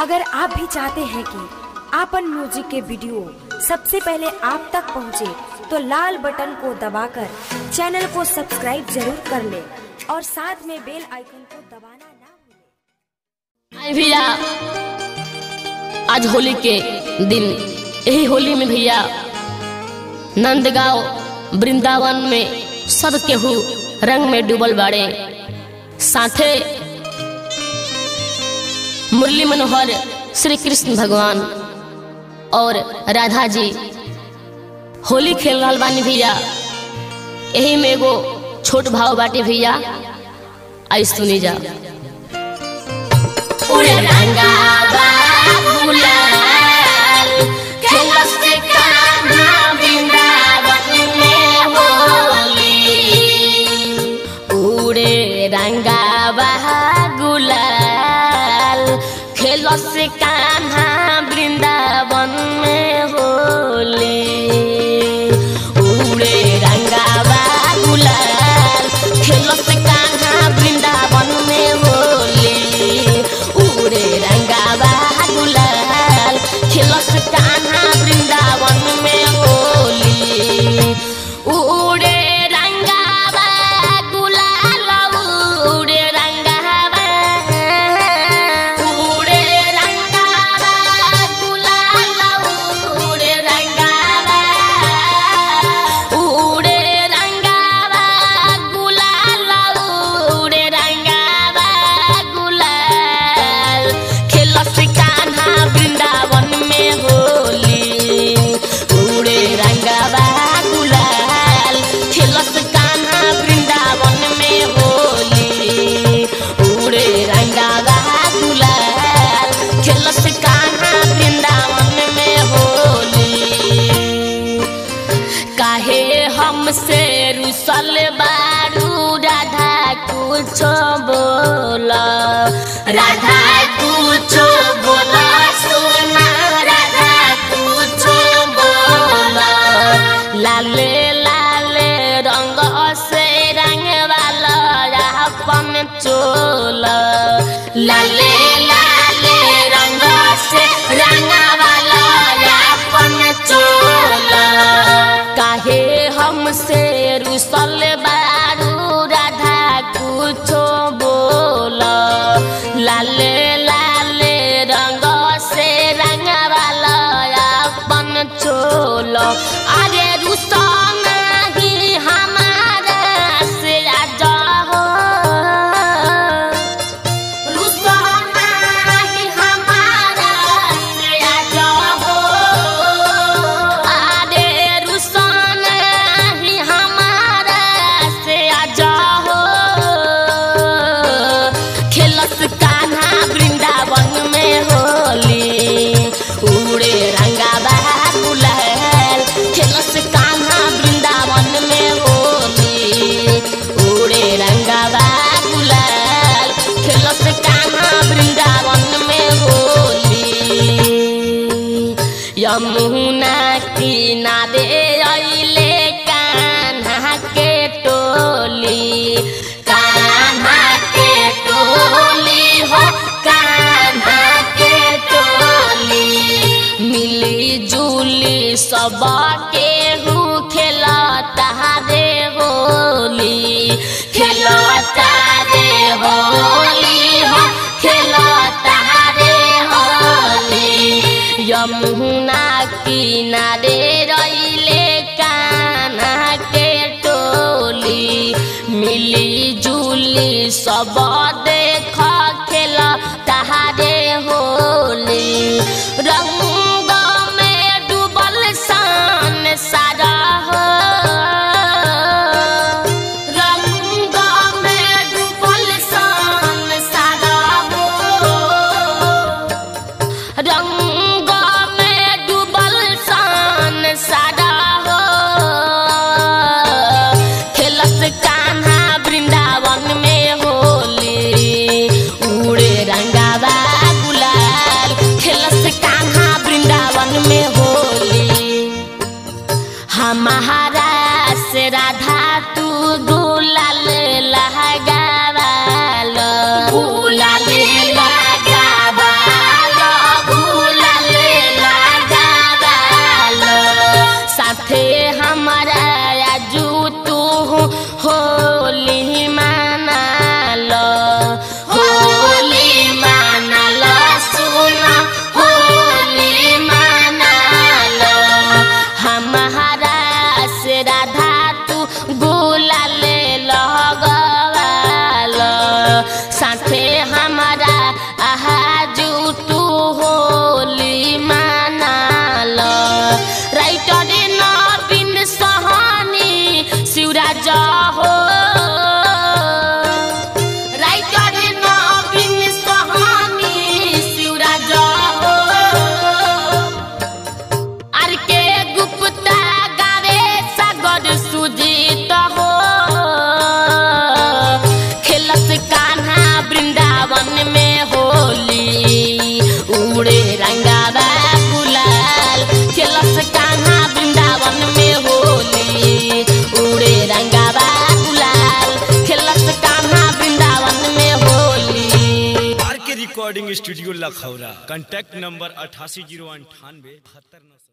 अगर आप भी चाहते हैं कि आपन म्यूजिक के वीडियो सबसे पहले आप तक पहुंचे, तो लाल बटन को दबाकर चैनल को सब्सक्राइब जरूर कर ले और साथ में बेल आइकन को दबाना ना भूलें। भैया आज होली के दिन, यही होली में भैया नंदगांव वृंदावन में सब केहू रंग में डूबल बाड़े। साथे मुरली मनोहर श्री कृष्ण भगवान और राधा जी होली खेल रहा बानी भैया। यही में एगो छोट भाव बाटे भैया, आई सुनी जा। से कान्हा वृंदावन में होली, उड़े रंगावा गुलाल। खेलो से कान्हा वृंदावन में होली, उड़े रंगावा गुलाल। खेलो से कान्हा वृंदावन में होली, उड़े रंगावा गुलाल। उड़े रंगावा, हमसे रुसल बारू राधा कुछ बोला, राधा कुछ बोला, सुना राधा कुछ बोला। लाले लाले रंग से रंग वाला अपन चोला, लाले लाले रंग से रंग वाला अपन चोला। काहे हमसे रुसल बारू राधा कुछो बोला, लाले लाले रंग से रंग वाला अपन चोला। अरे रुसा नहीं हमारा से आजा हो, रुसा नहीं हमारा से आजा हो। अरे रुसा कान्हा वृंदावन में होली, उड़े रंगावा गुलाल। खेलस कान्हा वृंदावन में होली, उड़े रंगावा गुलाल। खेलस कान्हा वृंदावन में होली। यमुना किनारे अइले कान्हा के टोली, कान्हा के टोली हो, कान्हा के टोली। मिली जुली सब केहू खेलता रे होली, खेलता रे होली हो, खेलता रे होली। यमुना किनारे रइले कान्हा के टोली, मिली जुली सब देख खेल तहारे होली। रंग में डूबल सन सारा हो, रंग में डूबल सन सारा हो। रंग में डूबल सन सारा हो। खेलस कान्हा वृंदावन में Holi, recording studio Lakhaura. Contact number 880987 729।